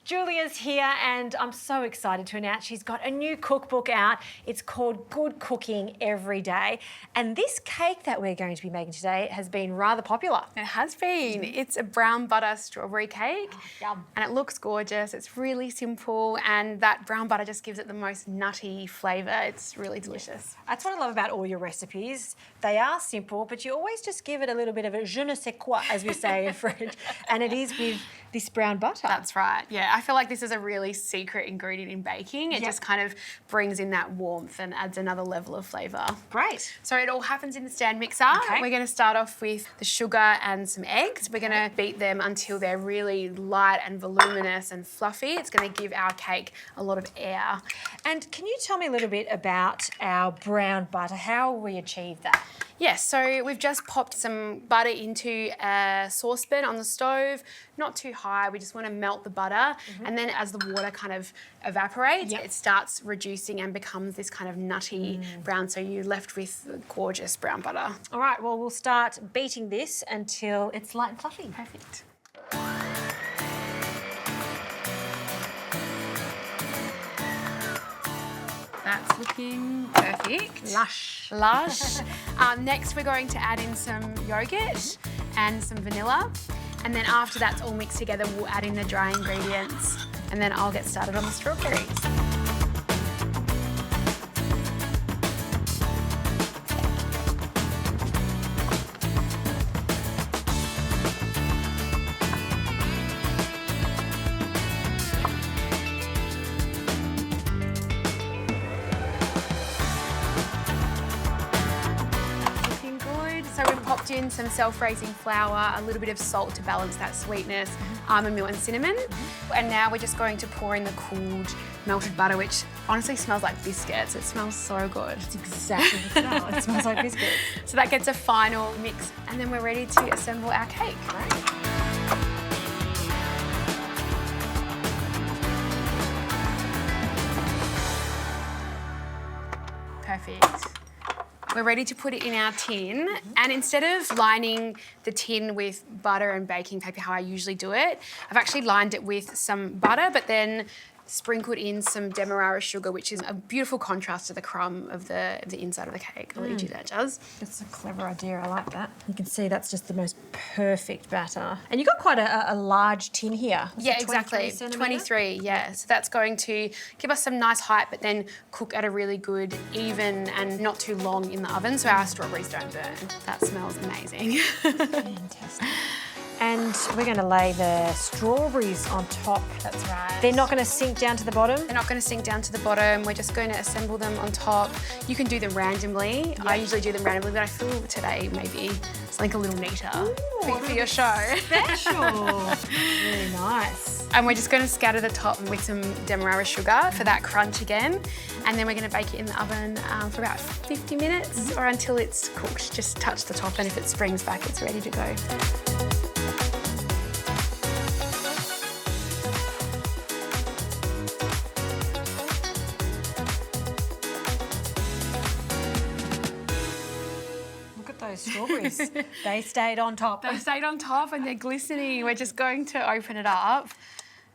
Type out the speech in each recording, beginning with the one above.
Julia's here and I'm so excited to announce she's got a new cookbook out. It's called Good Cooking Every Day. And this cake that we're going to be making today has been rather popular. It has been. It's a brown butter strawberry cake. Oh, yum. And it looks gorgeous. It's really simple and that brown butter just gives it the most nutty flavour. It's really delicious. That's what I love about all your recipes. They are simple, but you always just give it a little bit of a je ne sais quoi, as we say in French. And it is with this brown butter. That's right. Yeah, I feel like this is a really secret ingredient in baking. It just kind of brings in that warmth and adds another level of flavour. Great. So it all happens in the stand mixer. Okay. We're going to start off with the sugar and some eggs. We're going to beat them until they're really light and voluminous and fluffy. It's going to give our cake a lot of air. And can you tell me a little bit about our brown butter? How will we achieve that? Yes, so we've just popped some butter into a saucepan on the stove, not too high, we just want to melt the butter and then as the water kind of evaporates, it starts reducing and becomes this kind of nutty brown, so you're left with gorgeous brown butter. All right, well, we'll start beating this until it's light and fluffy. Perfect. That's looking perfect. Lush. Lush. Next we're going to add in some yogurt and some vanilla. And then after that's all mixed together, we'll add in the dry ingredients. And then I'll get started on the strawberries. So we've popped in some self-raising flour, a little bit of salt to balance that sweetness, almond meal and cinnamon. And now we're just going to pour in the cooled melted butter, which honestly smells like biscuits. It smells so good. It's exactly the smell. It smells like biscuits. So that gets a final mix and then we're ready to assemble our cake. Great. Perfect. We're ready to put it in our tin and instead of lining the tin with butter and baking paper how I usually do it, I've actually lined it with some butter but then sprinkled in some Demerara sugar, which is a beautiful contrast to the crumb of the inside of the cake. I'll leave you that, Juz. That's a clever idea, I like that. You can see that's just the most perfect batter. And you've got quite a large tin here. Yeah, exactly. 23, yeah. So that's going to give us some nice height, but then cook at a really good, even and not too long in the oven so our strawberries don't burn. That smells amazing. Fantastic. And we're going to lay the strawberries on top. That's right. They're not going to sink down to the bottom? They're not going to sink down to the bottom. We're just going to assemble them on top. You can do them randomly. I usually do them randomly, but I feel today maybe something a little neater for your show. Special. Really nice. And we're just going to scatter the top with some Demerara sugar for that crunch again. And then we're going to bake it in the oven for about 50 minutes or until it's cooked. Just touch the top and if it springs back, it's ready to go. Those strawberries, they stayed on top. They stayed on top and they're glistening. We're just going to open it up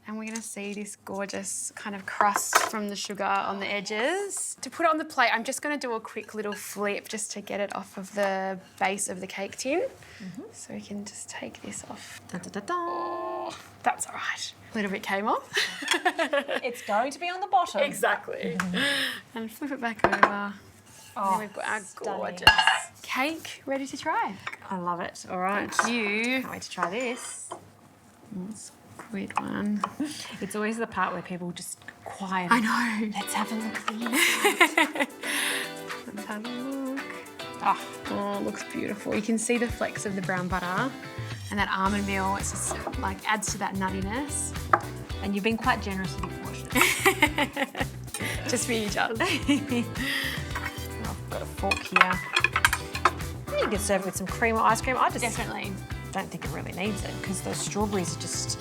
and we're going to see this gorgeous kind of crust from the sugar on the edges. To put it on the plate, I'm just going to do a quick little flip just to get it off of the base of the cake tin. So we can just take this off. Da, da, da, da. Oh, that's all right. A little bit came off. It's going to be on the bottom. Exactly. And flip it back over. Oh, and we've got our stunning. gorgeous cake ready to try. I love it. All right. Thank you. Can't wait to try this. That's a great one. It's always the part where people just quiet. I know. Let's have a look at the inside. Let's have a look. Oh, it looks beautiful. You can see the flecks of the brown butter and that almond meal. It's just like adds to that nuttiness. And you've been quite generous with your portions. Just for you, Juz. I've got a fork here. You can serve it with some cream or ice cream. I just Definitely. don't think it really needs it because those strawberries are just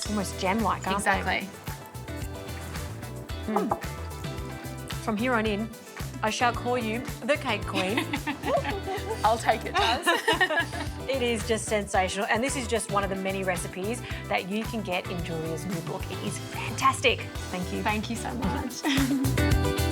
almost jam-like, aren't Exactly. they? From here on in, I shall call you the cake queen. I'll take it, Juz. It is just sensational. And this is just one of the many recipes that you can get in Julia's new book. It is fantastic. Thank you. Thank you so much.